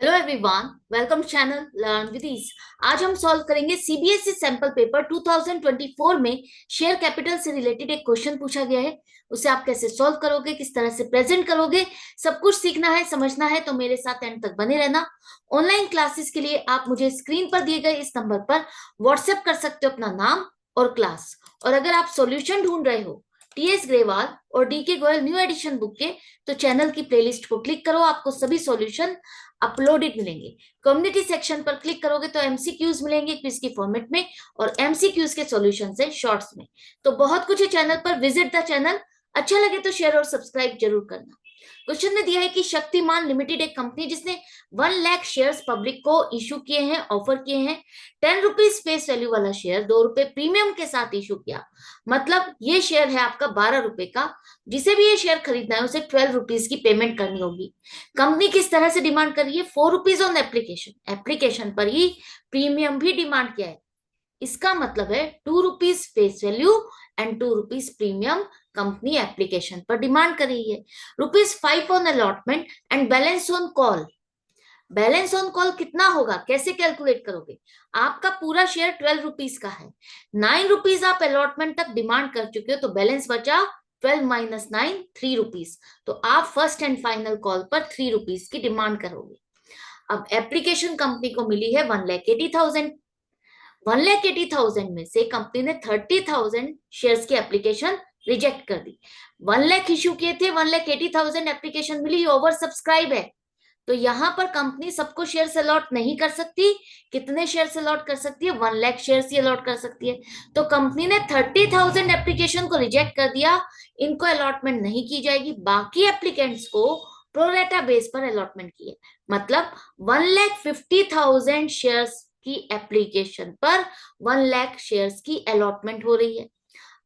Hello everyone, welcome channel learn with ease. आज हम solve करेंगे सीबीएसई सैंपल पेपर 2024 में शेयर कैपिटल से रिलेटेड एक क्वेश्चन पूछा गया है। उसे आप कैसे सॉल्व करोगे, किस तरह से प्रेजेंट करोगे, सब कुछ सीखना है, समझना है, तो मेरे साथ एंड तक बने रहना। ऑनलाइन क्लासेस के लिए आप मुझे स्क्रीन पर दिए गए इस नंबर पर व्हाट्सएप कर सकते हो अपना नाम और क्लास। और अगर आप सॉल्यूशन ढूंढ रहे हो टीएस ग्रेवाल और DK Goyal new edition book के, तो चैनल की प्लेलिस्ट को क्लिक करो, आपको सभी सॉल्यूशन अपलोडेड मिलेंगे। कम्युनिटी सेक्शन पर क्लिक करोगे तो एमसीक्यूज मिलेंगे क्विज की फॉर्मेट में और एमसीक्यूज के सॉल्यूशन है शॉर्ट्स में। तो बहुत कुछ है चैनल पर, विजिट द चैनल। अच्छा लगे तो शेयर और सब्सक्राइब जरूर करना। क्वेश्चन में दिया है कि शक्तिमान लिमिटेड एक कंपनी जिसने 1 लाख शेयर्स पब्लिक को इशू किए हैं, ऑफर किए हैं। 10 रुपीज फेस वैल्यू वाला शेयर 2 रुपए प्रीमियम के साथ इशू किया। मतलब ये शेयर है आपका 12 रुपए का। जिसे भी ये शेयर खरीदना है उसे 12 रुपीज की पेमेंट करनी होगी। कंपनी किस तरह से डिमांड कर रही है? 4 रुपीज ऑन एप्लीकेशन, एप्लीकेशन पर ही प्रीमियम भी डिमांड किया है। इसका मतलब है 2 rupees face value and 2 rupees premium company application पर डिमांड कर रही है। ₹5 on allotment and balance on call. Balance on call कितना होगा, कैसे कैलकुलेट करोगे? आपका पूरा शेयर 12 रुपीज का है, 9 रुपीज आप अलॉटमेंट तक डिमांड कर चुके हो, तो बैलेंस बचा 12 माइनस 9, 3 रुपीज। तो आप फर्स्ट एंड फाइनल कॉल पर 3 रुपीज की डिमांड करोगे। अब एप्लीकेशन कंपनी को मिली है 1,80,000। 1,80,000 में से कंपनी ने 30,000 शेयर्स की एप्लीकेशन रिजेक्ट कर दी। 1 लाख इशू किए थे, 1,80,000 एप्लीकेशन मिली, ओवर सब्सक्राइब है। तो यहां पर कंपनी सबको शेयर अलॉट नहीं कर सकती। कितने शेयर अलॉट कर सकती है? 1 लाख शेयर ही अलॉट कर सकती है। तो कंपनी ने 30,000 एप्लीकेशन को रिजेक्ट कर दिया। इनको अलॉटमेंट नहीं की जाएगी, बाकी एप्लीकेंट्स को प्रोरेटा बेस पर अलॉटमेंट की है। मतलब 1,50,000 शेयर्स की एप्लीकेशन पर 1 लाख शेयर्स की अलॉटमेंट हो रही है।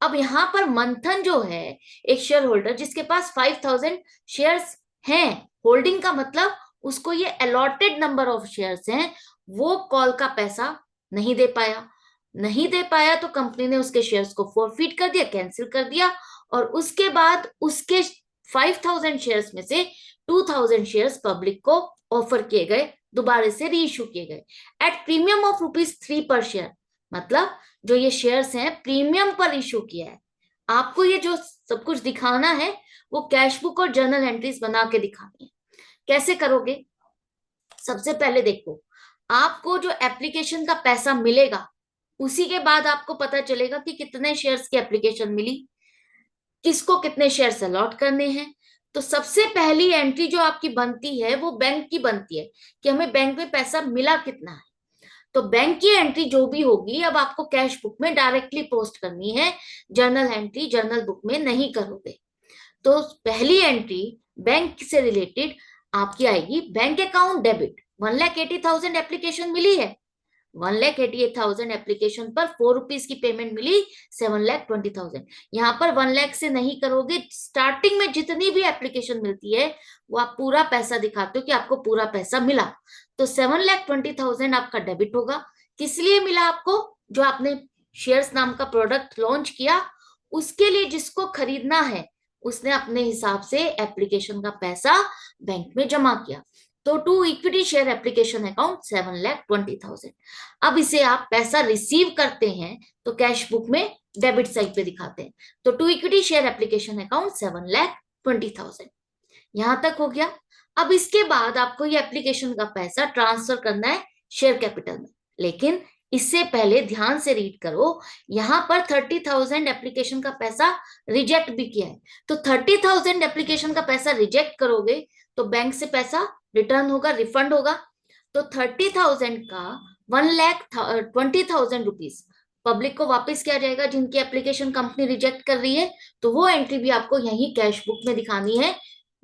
अब यहां पर मंथन जो है, एक शेयर होल्डर जिसके पास 5,000 शेयर्स हैं, होल्डिंग का मतलब उसको ये अलॉटेड नंबर ऑफ शेयर्स हैं, वो कॉल का पैसा नहीं दे पाया। नहीं दे पाया तो कंपनी ने उसके शेयर्स को फॉरफिट कर दिया, कैंसिल कर दिया। और उसके बाद उसके 5,000 शेयर्स में से 2,000 शेयर्स पब्लिक को ऑफर किए गए, दोबारा से री इशू किए गए एट प्रीमियम ऑफ ₹3 पर शेयर। मतलब जो ये शेयर्स हैं प्रीमियम पर इशू किया है। आपको ये जो सब कुछ दिखाना है वो कैश बुक और जर्नल एंट्रीज बना के दिखानी है। कैसे करोगे? सबसे पहले देखो, आपको जो एप्लीकेशन का पैसा मिलेगा उसी के बाद आपको पता चलेगा कि कितने शेयर्स की एप्लीकेशन मिली, किसको कितने शेयर्स अलॉट करने हैं। तो सबसे पहली एंट्री जो आपकी बनती है वो बैंक की बनती है कि हमें बैंक में पैसा मिला कितना है। तो बैंक की एंट्री जो भी होगी अब आपको कैश बुक में डायरेक्टली पोस्ट करनी है, जर्नल एंट्री जर्नल बुक में नहीं करोगे। तो पहली एंट्री बैंक से रिलेटेड आपकी आएगी, बैंक अकाउंट डेबिट। 1,80,000 एप्लीकेशन मिली है, 1,88,000 एप्लीकेशन पर 4 रुपीज की पेमेंट मिली, 7,20,000। यहाँ पर 1 लाख से नहीं करोगे, स्टार्टिंग में जितनी भी एप्लीकेशन मिलती है वो आप पूरा पैसा दिखाते हो कि आपको पूरा पैसा मिला। तो 7,20,000 आपका डेबिट होगा। किस लिए मिला आपको? जो आपने शेयर्स नाम का प्रोडक्ट लॉन्च किया, उसके लिए जिसको खरीदना है उसने अपने हिसाब से एप्लीकेशन का पैसा बैंक में जमा किया। तो to equity share application account 7,20,000। अब इसे आप पैसा रिसीव करते हैं तो कैश बुक में डेबिट साइड पे दिखाते हैं। तो to equity share application account 7,20,000। यहां तक हो गया। अब इसके बाद आपको ये एप्लीकेशन का पैसा ट्रांसफर करना है शेयर कैपिटल में। लेकिन इससे पहले ध्यान से रीड करो, यहां पर 30,000 एप्लीकेशन का पैसा रिजेक्ट भी किया है। तो 30,000 एप्लीकेशन का पैसा रिजेक्ट करोगे तो बैंक से पैसा रिटर्न होगा, रिफंड होगा। तो 30,000 का 1,20,000 पब्लिक को वापस किया जाएगा जिनकी एप्लीकेशन कंपनी रिजेक्ट कर रही है। तो वो एंट्री भी आपको यही कैश बुक में दिखानी है,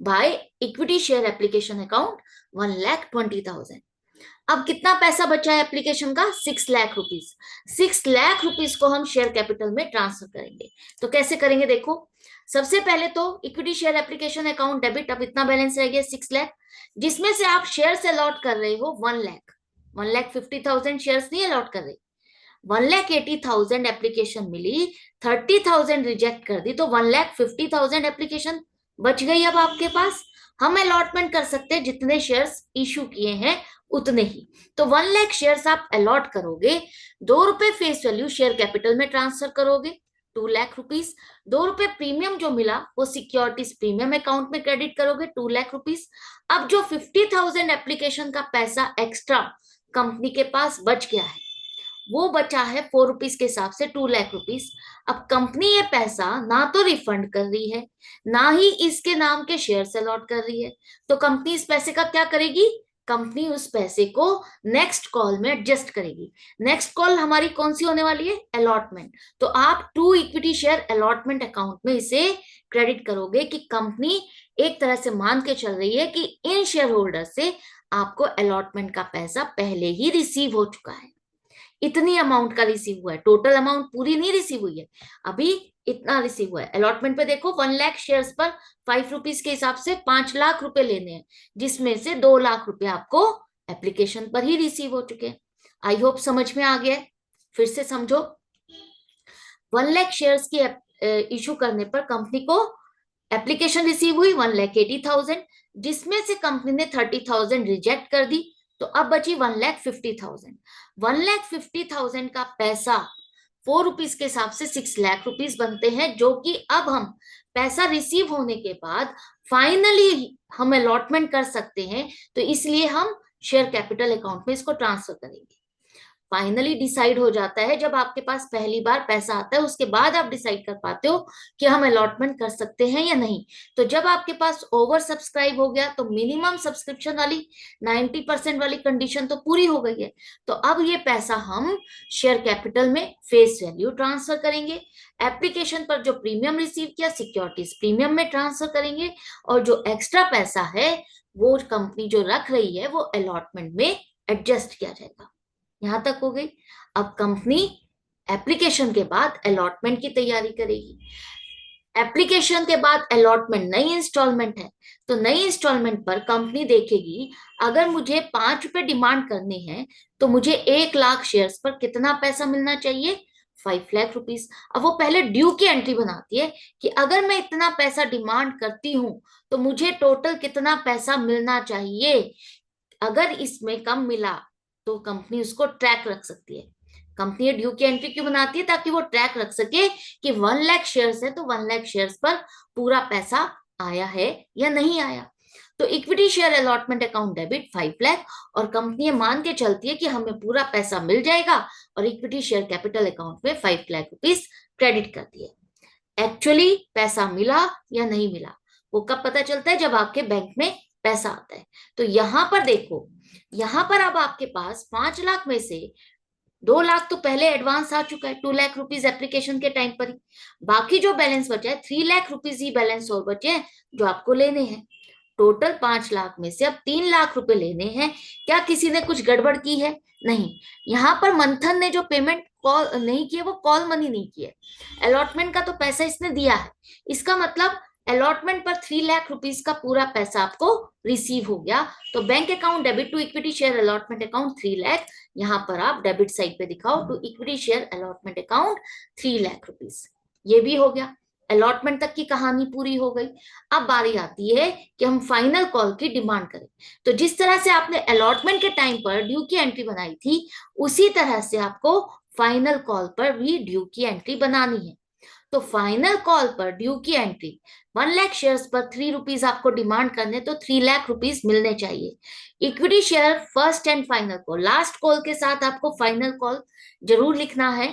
by equity share application account 1,20,000। अब कितना पैसा बचा है एप्लीकेशन का? 6 लाख रुपीज। 6 लाख रुपीज को हम शेयर कैपिटल में ट्रांसफर करेंगे। तो कैसे करेंगे देखो, सबसे पहले तो equity share application account debit, अब इतना बैलेंस रह गया 6 लाख, जिसमें से आप शेयर अलॉट कर रहे हो 1 लाख। 1,50,000 शेयर्स नहीं अलॉट कर रहे, 1,80,000 एप्लीकेशन मिली, 30,000 रिजेक्ट कर दी, तो 1,50,000 एप्लीकेशन बच गई अब आपके पास। हम अलॉटमेंट कर सकते हैं जितने शेयर्स इशू किए हैं उतने ही। तो 1 लाख शेयर्स आप अलॉट करोगे, 2 रुपए फेस वैल्यू शेयर कैपिटल में ट्रांसफर करोगे, 2 लाख रुपीस। 2 रुपए प्रीमियम जो मिला वो सिक्योरिटीज प्रीमियम अकाउंट में क्रेडिट करोगे, 2 लाख रुपीस। अब जो 50,000 एप्लीकेशन का पैसा एक्स्ट्रा कंपनी के पास बच गया है, वो बचा है 4 रुपीज के हिसाब से 2 लाख रुपीस। अब कंपनी ये पैसा ना तो रिफंड कर रही है, ना ही इसके नाम के शेयर अलॉट कर रही है। तो कंपनी इस पैसे का क्या करेगी? कंपनी उस पैसे को नेक्स्ट कॉल में एडजस्ट करेगी। नेक्स्ट कॉल हमारी कौन सी होने वाली है? अलॉटमेंट। तो आप to equity share allotment account में इसे क्रेडिट करोगे कि कंपनी एक तरह से मान के चल रही है कि इन शेयर होल्डर से आपको अलॉटमेंट का पैसा पहले ही रिसीव हो चुका है। इतनी अमाउंट का रिसीव हुआ है, टोटल अमाउंट पूरी नहीं रिसीव हुई है, अभी इतना रिसीव हुआ है। अलॉटमेंट पे देखो 1 लाख शेयर्स पर 5 रुपीज के हिसाब से 5 लाख रुपए लेने हैं, जिसमें से 2 लाख रुपए आपको एप्लीकेशन पर ही रिसीव हो चुके हैं। आई होप समझ में आ गया है। फिर से समझो, 1 लाख शेयर्स की इशू करने पर कंपनी को एप्लीकेशन रिसीव हुई 1,80,000, जिसमें से कंपनी ने 30,000 रिजेक्ट कर दी, तो अब बची 1,50,000। 1,50,000 का पैसा 4 रुपीज के हिसाब से 6 लाख रुपीज बनते हैं, जो कि अब हम पैसा रिसीव होने के बाद फाइनली हम अलॉटमेंट कर सकते हैं। तो इसलिए हम शेयर कैपिटल अकाउंट में इसको ट्रांसफर करेंगे। फाइनली डिसाइड हो जाता है जब आपके पास पहली बार पैसा आता है, उसके बाद आप डिसाइड कर पाते हो कि हम अलॉटमेंट कर सकते हैं या नहीं। तो जब आपके पास ओवर सब्सक्राइब हो गया तो मिनिमम सब्सक्रिप्शन वाली 90% वाली कंडीशन तो पूरी हो गई है। तो अब ये पैसा हम शेयर कैपिटल में फेस वैल्यू ट्रांसफर करेंगे, एप्लीकेशन पर जो प्रीमियम रिसीव किया सिक्योरिटीज प्रीमियम में ट्रांसफर करेंगे, और जो एक्स्ट्रा पैसा है वो कंपनी जो रख रही है वो अलॉटमेंट में एडजस्ट किया जाएगा। यहां तक हो गई। अब कंपनी एप्लीकेशन के बाद अलॉटमेंट की तैयारी करेगी। एप्लीकेशन के बाद अलॉटमेंट नई इंस्टॉलमेंट है, तो नई इंस्टॉलमेंट पर कंपनी देखेगी अगर मुझे 5 रुपए डिमांड करने हैं तो मुझे 1 लाख शेयर्स पर कितना पैसा मिलना चाहिए? 5 लाख रुपीस। अब वो पहले ड्यू की एंट्री बनाती है कि अगर मैं इतना पैसा डिमांड करती हूं तो मुझे टोटल कितना पैसा मिलना चाहिए। अगर इसमें कम मिला तो कंपनी उसको ट्रैक रख सकती है। कंपनी ड्यू की एंट्री क्यों बनाती है? ताकि वो ट्रैक रख सके कि 1 लाख शेयर्स है तो 1 लाख शेयर्स पर पूरा पैसा आया है या नहीं आया। तो equity share allotment account debit 5 lakh, और कंपनी मान के चलती है कि हमें पूरा पैसा मिल जाएगा, और इक्विटी शेयर कैपिटल अकाउंट में 5 लाख रुपीस क्रेडिट करती है। एक्चुअली पैसा मिला या नहीं मिला वो कब पता चलता है? जब आपके बैंक में पैसा आता है। तो यहां पर देखो, यहां पर अब आपके पास 5 लाख में से 2 लाख तो पहले एडवांस आ चुका है, 2 लाख रुपीस एप्लीकेशन के टाइम पर ही। बाकी जो बैलेंस बचा है 3 लाख रुपीस ही बैलेंस और बचे हैं जो आपको लेने हैं। टोटल 5 लाख में से अब 3 लाख रुपए लेने हैं। क्या किसी ने कुछ गड़बड़ की है? नहीं। यहां पर मंथन ने जो पेमेंट कॉल नहीं की है वो कॉल मनी नहीं की है, अलॉटमेंट का तो पैसा इसने दिया है। इसका मतलब अलॉटमेंट पर 3 लाख रुपीस का पूरा पैसा आपको रिसीव हो गया। तो bank account debit to equity share allotment account 3 lakh, यहाँ पर आप डेबिट साइड पे दिखाओ to equity share allotment account 3 lakh rupees. ये भी हो गया, अलॉटमेंट तक की कहानी पूरी हो गई। अब बारी आती है कि हम फाइनल कॉल की डिमांड करें। तो जिस तरह से आपने अलॉटमेंट के टाइम पर ड्यू की एंट्री बनाई थी, उसी तरह से आपको फाइनल कॉल पर भी ड्यू की एंट्री बनानी है। तो फाइनल कॉल पर ड्यू की एंट्री 1 लाख शेयर्स पर 3 रुपीज आपको डिमांड करने, तो 3 लाख रुपीज मिलने चाहिए। Equity share first and final call, last call के साथ आपको फाइनल कॉल जरूर लिखना है।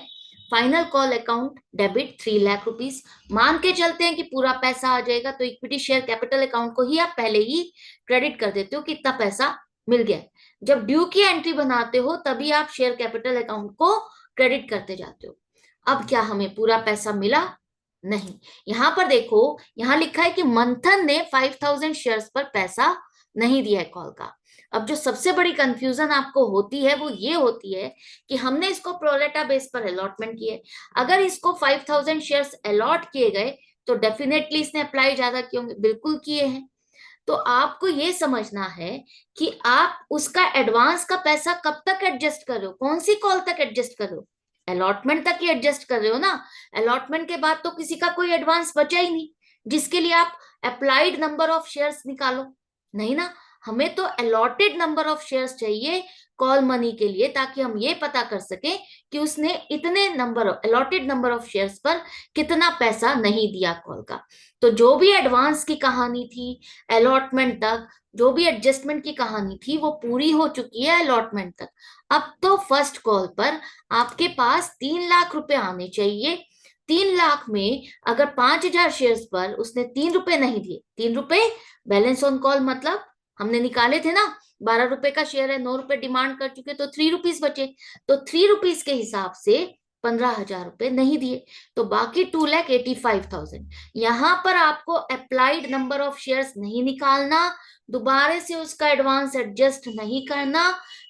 Final call account debit 3 lakh rupees. मान के चलते हैं कि पूरा पैसा आ जाएगा, तो इक्विटी शेयर कैपिटल अकाउंट को ही आप पहले ही क्रेडिट कर देते हो कि इतना पैसा मिल गया। जब ड्यू की एंट्री बनाते हो तभी आप शेयर कैपिटल अकाउंट को क्रेडिट करते जाते हो। अब क्या हमें पूरा पैसा मिला? नहीं। यहां पर देखो, यहां लिखा है कि मंथन ने 5,000 शेयर्स पर पैसा नहीं दिया है कॉल का। अब जो सबसे बड़ी कंफ्यूजन आपको होती है वो ये होती है कि हमने इसको प्रोरेटा बेस पर अलॉटमेंट किए। अगर इसको 5,000 शेयर्स अलॉट किए गए तो डेफिनेटली इसने अप्लाई ज्यादा किए होंगे, बिल्कुल किए हैं। तो आपको ये समझना है कि आप उसका एडवांस का पैसा कब तक एडजस्ट कर रहे हो, कौन सी कॉल तक एडजस्ट कर रहे हो? अलॉटमेंट तक ही एडजस्ट कर रहे हो ना। अलॉटमेंट के बाद तो किसी का कोई एडवांस बचा ही नहीं जिसके लिए आप अप्लाइड नंबर ऑफ शेयर्स निकालो, नहीं ना, हमें तो अलॉटेड नंबर ऑफ शेयर्स चाहिए कॉल मनी के लिए, ताकि हम ये पता कर सके कि उसने इतने number allotted number of shares पर कितना पैसा नहीं दिया कॉल का। तो जो भी एडवांस की कहानी थी अलॉटमेंट तक, जो भी एडजस्टमेंट की कहानी थी वो पूरी हो चुकी है अलॉटमेंट तक। अब तो फर्स्ट कॉल पर आपके पास 3 लाख रुपए आने चाहिए। 3 लाख में अगर 5,000 शेयर्स पर उसने 3 रुपए नहीं दिए, 3 रुपए बैलेंस ऑन कॉल मतलब हमने निकाले थे ना, 12 रुपए का शेयर है, 9 रुपए डिमांड कर चुके, तो 3 रुपीज बचे। तो 3 रुपीज के हिसाब से 15,000 रुपए नहीं दिए, तो बाकी 2,85,000। यहां पर आपको अप्लाइड नंबर ऑफ शेयर्स नहीं निकालना, दोबारा से उसका एडवांस एडजस्ट नहीं करना,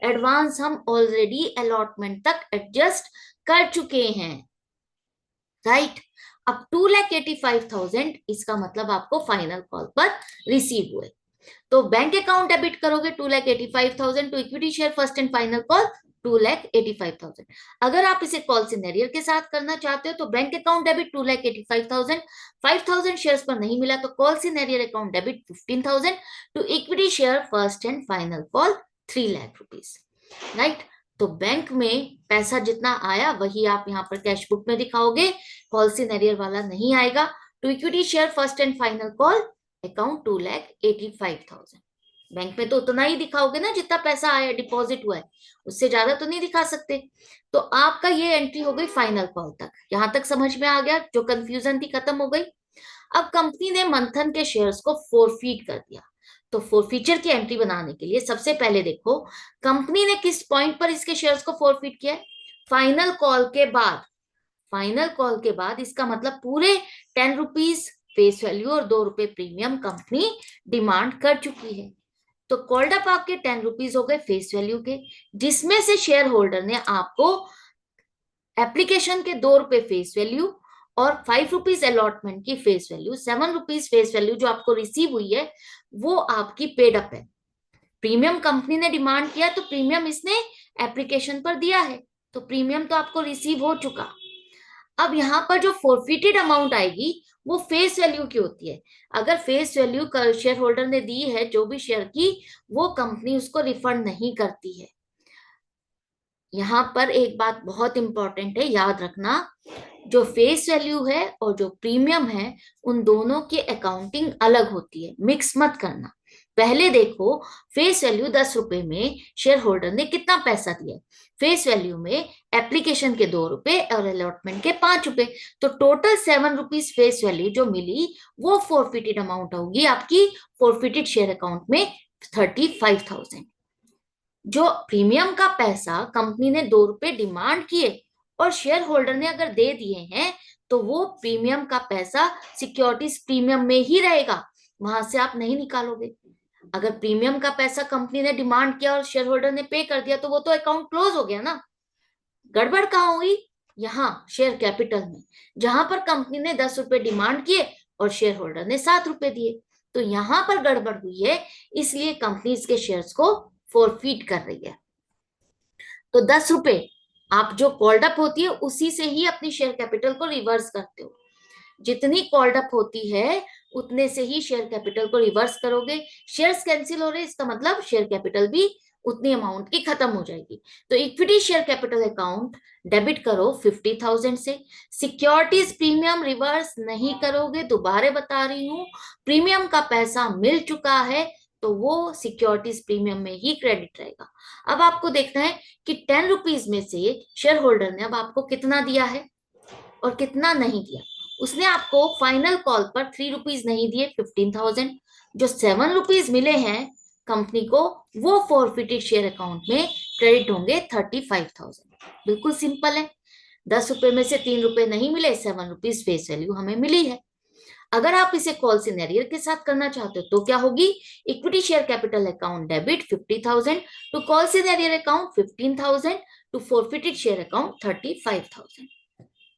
एडवांस हम ऑलरेडी अलॉटमेंट तक एडजस्ट कर चुके हैं, राइट। अब 2,85,000 इसका मतलब आपको फाइनल कॉल पर रिसीव हुए। तो बैंक अकाउंट डेबिट करोगे 2,85,000 to equity share first and final call 2,85,000। अगर आप इसे कॉल सिनेरियो के साथ करना चाहते हो तो बैंक अकाउंट डेबिट 2,85,000, 5,000 शेयर्स पर नहीं मिला तो call scenario account debit 15,000 to equity share first and final call 3 lakh rupees, right. तो बैंक में पैसा जितना आया वही आप यहाँ पर कैश बुक में दिखाओगे, कॉल सिनेरियो वाला नहीं आएगा। To equity share first and final call account 2,85,000। Bank में तो उतना ही दिखाओगे ना जितना पैसा आया डिपॉजिट हुआ है, उससे ज्यादा तो नहीं दिखा सकते। तो आपका ये एंट्री हो गई फाइनल कॉल तक। यहां तक समझ में आ गया, जो कंफ्यूजन थी खत्म हो गई। अब कंपनी ने मंथन के शेयर्स को फोरफीट कर दिया, तो फोरफीचर की एंट्री बनाने के लिए सबसे पहले देखो कंपनी ने किस पॉइंट पर इसके शेयर्स को फोरफीट किया है, फाइनल कॉल के बाद। फाइनल कॉल के बाद इसका मतलब पूरे 10 रुपीज फेस वैल्यू और 2 रुपए प्रीमियम कंपनी डिमांड कर चुकी है। तो कॉल्ड अप आपके 10 रुपीज हो गए फेस वैल्यू के, जिसमें से शेयर होल्डर ने आपको एप्लीकेशन के 2 रुपए फेस वैल्यू और 5 रुपीज अलॉटमेंट की face value, 7 rupees face value जो आपको रिसीव हुई है वो आपकी पेड अप है। प्रीमियम कंपनी ने डिमांड किया तो प्रीमियम इसने एप्लीकेशन पर दिया है, तो प्रीमियम तो आपको रिसीव हो चुका। अब यहाँ पर जो फोरफिटेड अमाउंट आएगी वो फेस वैल्यू की होती है। अगर फेस वैल्यू शेयर होल्डर ने दी है जो भी शेयर की, वो कंपनी उसको रिफंड नहीं करती है। यहाँ पर एक बात बहुत इंपॉर्टेंट है, याद रखना, जो फेस वैल्यू है और जो प्रीमियम है उन दोनों की अकाउंटिंग अलग होती है, मिक्स मत करना। पहले देखो फेस वैल्यू 10 रुपए में शेयर होल्डर ने कितना पैसा दिया, फेस वैल्यू में एप्लीकेशन के 2 रुपए और अलॉटमेंट के 5 रुपए, तो टोटल 7 रुपीज फेस वैल्यू जो मिली वो फोरफिटेड अमाउंट होगी आपकी फोरफिटेड शेयर अकाउंट में 35,000। जो प्रीमियम का पैसा कंपनी ने 2 रुपए डिमांड किए और शेयर होल्डर ने अगर दे दिए हैं तो वो प्रीमियम का पैसा सिक्योरिटीज प्रीमियम में ही रहेगा, वहां से आप नहीं निकालोगे। अगर प्रीमियम का पैसा कंपनी ने डिमांड किया और शेयर होल्डर ने पे कर दिया तो वो तो अकाउंट क्लोज हो गया ना। गड़बड़ कहाँ हुई, यहाँ शेयर कैपिटल में, जहां पर कंपनी ने 10 रुपए डिमांड किए और शेयर होल्डर ने 7 रुपए दिए, तो यहां पर गड़बड़ हुई है, इसलिए कंपनी इसके शेयर्स को फोरफीट कर रही है। तो 10 रुपए आप जो कॉल्ड अप होती है उसी से ही अपनी शेयर कैपिटल को रिवर्स करते हो, जितनी कॉल्ड अप होती है उतने से ही शेयर कैपिटल को रिवर्स करोगे। शेयर्स कैंसिल हो रहे, इसका मतलब शेयर कैपिटल भी उतनी अमाउंट की खत्म हो जाएगी। तो equity share capital account debit करो 50,000 से, सिक्योरिटीज प्रीमियम रिवर्स नहीं करोगे, दोबारा बता रही हूं, प्रीमियम का पैसा मिल चुका है तो वो सिक्योरिटीज प्रीमियम में ही क्रेडिट रहेगा। अब आपको देखना है कि 10 रुपीज में से शेयर होल्डर ने अब आपको कितना दिया है और कितना नहीं दिया। उसने आपको फाइनल कॉल पर 3 रुपीज नहीं दिए 15,000, जो 7 रुपीज मिले हैं कंपनी को वो फोरफिटेड शेयर अकाउंट में क्रेडिट होंगे 35,000। बिल्कुल सिंपल है, 10 रुपए में से 3 रुपए नहीं मिले, 7 रुपीज फेस वैल्यू हमें मिली है। अगर आप इसे कॉल सिनेरियो के साथ करना चाहते हो तो क्या होगी, equity share capital account debit 50,000 to call scenario account 15,000 to forfeited share account 35,000।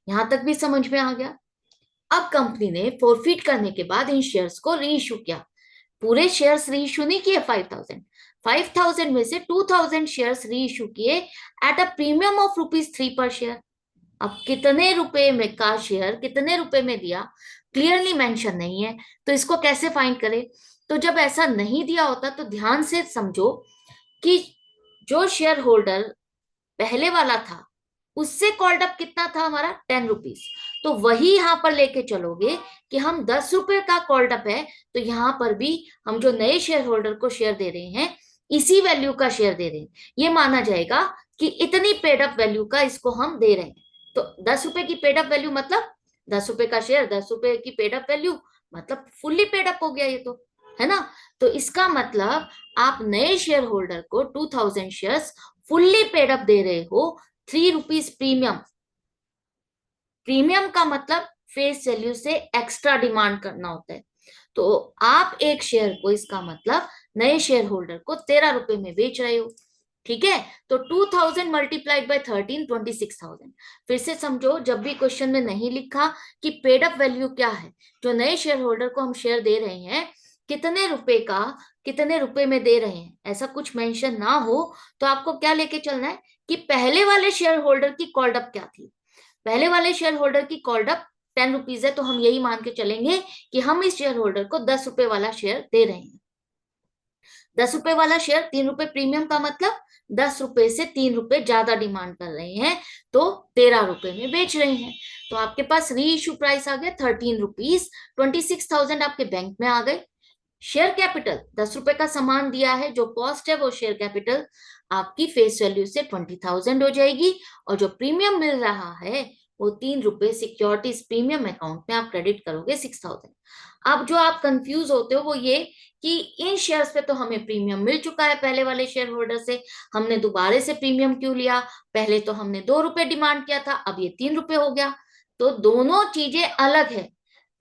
यहां तक भी समझ में आ गया। अब कंपनी ने फोरफिट करने के बाद इन शेयर्स को रीइश्यू किया, पूरे शेयर्स रीइश्यू नहीं किए, 5,000 में से 2,000 शेयर्स रीइश्यू किए एट अ प्रीमियम ऑफ ₹3 पर शेयर। अब कितने रुपए में का शेयर कितने रुपए में दिया, क्लियरली मेंशन नहीं है, तो इसको कैसे फाइंड करें? तो जब ऐसा नहीं दिया होता तो ध्यान से समझो कि जो शेयर होल्डर पहले वाला था उससे कॉल्ड अप कितना था हमारा, 10 रुपीज। तो वही यहां पर लेके चलोगे कि हम 10 रुपए का कॉल्ड अप है, तो यहां पर भी हम जो नए शेयर होल्डर को शेयर दे रहे हैं इसी वैल्यू का शेयर दे रहे हैं। ये माना जाएगा कि इतनी पेड अप वैल्यू का इसको हम दे रहे हैं। तो 10 रुपए की पेड अप वैल्यू मतलब 10 रुपए का शेयर, 10 रुपए की पेड अप वैल्यू मतलब फुल्ली पेड अप हो गया ये तो, है ना। तो इसका मतलब आप नए शेयर होल्डर को 2000 शेयर्स फुल्ली पेड अप दे रहे हो 3 रुपीज प्रीमियम। प्रीमियम का मतलब फेस वैल्यू से एक्स्ट्रा डिमांड करना होता है। तो आप एक शेयर को, इसका मतलब नए शेयर होल्डर को 13 रुपए में बेच रहे हो, ठीक है। तो 2000 मल्टीप्लाइड बाय 13, 26,000। फिर से समझो, जब भी क्वेश्चन में नहीं लिखा कि पेड अप वैल्यू क्या है, जो नए शेयर होल्डर को हम शेयर दे रहे हैं कितने रुपए का, कितने रुपए में दे रहे हैं, ऐसा कुछ मेंशन ना हो, तो आपको क्या लेके चलना है कि पहले वाले शेयर होल्डर की कॉल्ड अप क्या थी। पहले वाले शेयर होल्डर की कॉल्ड अप 10 रुपीज है, तो हम यही मान के चलेंगे कि हम इस शेयर होल्डर को 10 रुपए वाला शेयर दे रहे हैं। 10 रुपए वाला शेयर 3 रुपए प्रीमियम का मतलब 10 रुपए से 3 रुपए ज्यादा डिमांड कर रहे हैं, तो 13 रुपए में बेच रहे हैं। तो आपके पास री इशू प्राइस आ गया 13 रुपीज, 26,000 आपके बैंक में आ गए। शेयर कैपिटल 10 रुपए का सामान दिया है, जो कॉस्ट है वो शेयर कैपिटल आपकी फेस वैल्यू से 20,000 हो जाएगी, और जो प्रीमियम मिल रहा है वो 3 रुपए सिक्योरिटीज प्रीमियम अकाउंट में आप क्रेडिट करोगे 6,000। अब जो आप कंफ्यूज होते हो वो ये कि इन शेयर्स पे तो हमें प्रीमियम मिल चुका है पहले वाले शेयर होल्डर से, हमने दोबारा से प्रीमियम क्यों लिया? पहले तो हमने 2 रुपए डिमांड किया था, अब ये 3 रुपए हो गया। तो दोनों चीजें अलग है।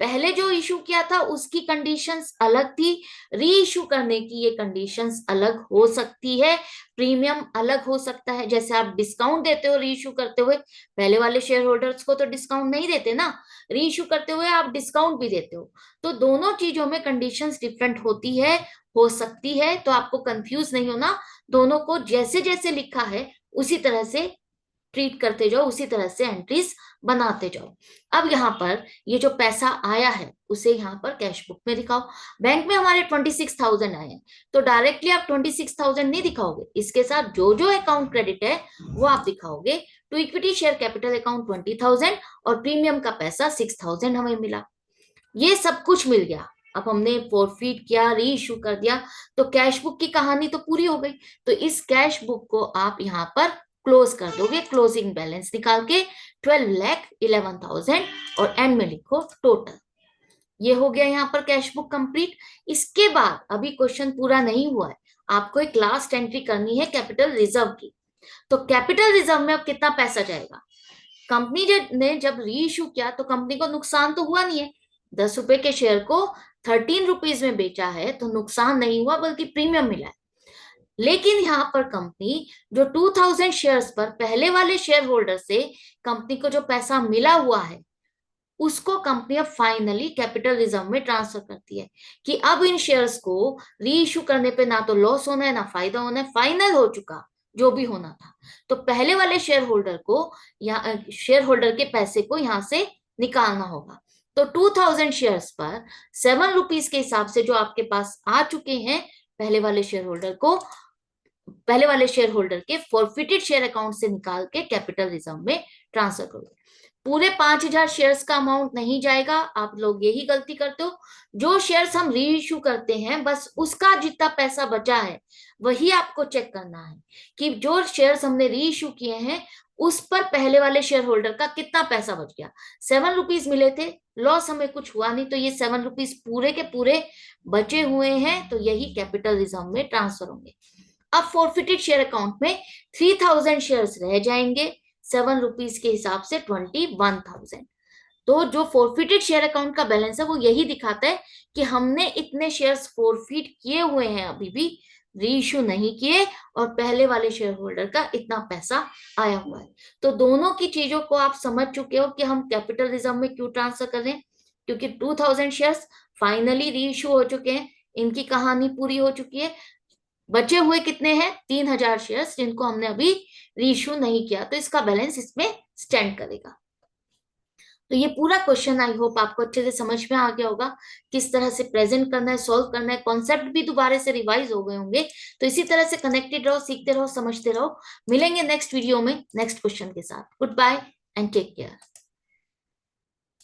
पहले जो इशू किया था उसकी कंडीशंस अलग थी, री इशू करने की ये कंडीशंस अलग हो सकती है, प्रीमियम अलग हो सकता है। जैसे आप डिस्काउंट देते हो री इशू करते हुए, पहले वाले शेयर होल्डर्स को तो डिस्काउंट नहीं देते ना, री इशू करते हुए आप डिस्काउंट भी देते हो। तो दोनों चीजों में कंडीशंस डिफरेंट होती है, हो सकती है, तो आपको कंफ्यूज नहीं होना। दोनों को जैसे जैसे लिखा है उसी तरह से ट्रीट करते जाओ, उसी तरह से एंट्रीज बनाते जाओ। अब यहाँ पर ये जो पैसा आया है उसे यहाँ पर कैश बुक में दिखाओ। बैंक में हमारे 26,000 आए हैं, तो डायरेक्टली आप 26,000 नहीं दिखाओगे, इसके साथ जो जो अकाउंट क्रेडिट है वो आप दिखाओगे। To equity share capital account 20,000 और प्रीमियम का पैसा 6,000 हमें मिला। ये सब कुछ मिल गया। अब हमने फॉरफिट किया, री इशू कर दिया, तो कैश बुक की कहानी तो पूरी हो गई। तो इस कैश बुक को आप यहाँ पर क्लोज कर दोगे, क्लोजिंग बैलेंस निकाल के 12,11,000 और एंड में लिखो टोटल। ये हो गया यहाँ पर कैश बुक कंप्लीट। इसके बाद अभी क्वेश्चन पूरा नहीं हुआ है, आपको एक लास्ट एंट्री करनी है कैपिटल रिजर्व की। तो कैपिटल रिजर्व में अब कितना पैसा जाएगा? कंपनी ने जब री इशू किया तो कंपनी को नुकसान तो हुआ नहीं है, 10 रुपए के शेयर को 13 रुपीज में बेचा है तो नुकसान नहीं हुआ बल्कि प्रीमियम मिला है। लेकिन यहाँ पर कंपनी जो 2000 शेयर्स पर पहले वाले शेयर होल्डर से कंपनी को जो पैसा मिला हुआ है उसको कंपनी अब फाइनली कैपिटल रिजर्व में ट्रांसफर करती है कि अब इन शेयर्स को री इशू करने पे ना तो लॉस होना है ना फायदा होना है, फाइनल हो चुका जो भी होना था। तो पहले वाले शेयर होल्डर को या शेयर होल्डर के पैसे को यहां से निकालना होगा। तो 2000 शेयर्स पर 7 रुपीज के हिसाब से जो आपके पास आ चुके हैं, पहले वाले शेयर होल्डर को, पहले वाले शेयर होल्डर के फॉरफिटेड शेयर अकाउंट से निकाल के कैपिटल रिजर्व में ट्रांसफर करोगे। पूरे 5,000 शेयर्स का अमाउंट नहीं जाएगा, आप लोग यही गलती करते हो। जो शेयर्स हम री इशू करते हैं बस उसका जितना पैसा बचा है वही आपको चेक करना है कि जो शेयर्स हमने री इशू किए हैं उस पर पहले वाले शेयर होल्डर का कितना पैसा बच गया। 7 रुपीज मिले थे, लॉस हमें कुछ हुआ नहीं, तो ये 7 रुपीज पूरे के पूरे बचे हुए हैं, तो यही कैपिटल रिजर्व में ट्रांसफर होंगे। अब फॉरफिटेड शेयर अकाउंट में 3,000 शेयर्स रह जाएंगे, 7 रुपीज के हिसाब से 21,000। तो जो फॉरफिटेड शेयर अकाउंट का बैलेंस है वो यही दिखाता है कि हमने इतने शेयर्स फॉरफिट किए हुए हैं, अभी भी री इशू नहीं किए, और पहले वाले शेयर होल्डर का इतना पैसा आया हुआ है। तो दोनों की चीजों को आप समझ चुके हो कि हम कैपिटल रिजर्व में क्यों ट्रांसफर कर रहे हैं, क्योंकि 2000 शेयर्स फाइनली री इशू हो चुके हैं, इनकी कहानी पूरी हो चुकी है। बचे हुए कितने हैं? 3,000 शेयर्स जिनको हमने अभी रीइश्यू नहीं किया, तो इसका बैलेंस इसमें स्टैंड करेगा। तो ये पूरा क्वेश्चन आई होप आपको अच्छे से समझ में आ गया होगा, किस तरह से प्रेजेंट करना है, सॉल्व करना है, कॉन्सेप्ट भी दोबारा से रिवाइज हो गए होंगे। तो इसी तरह से कनेक्टेड रहो, सीखते रहो, समझते रहो। मिलेंगे नेक्स्ट वीडियो में नेक्स्ट क्वेश्चन के साथ। Good bye and take care.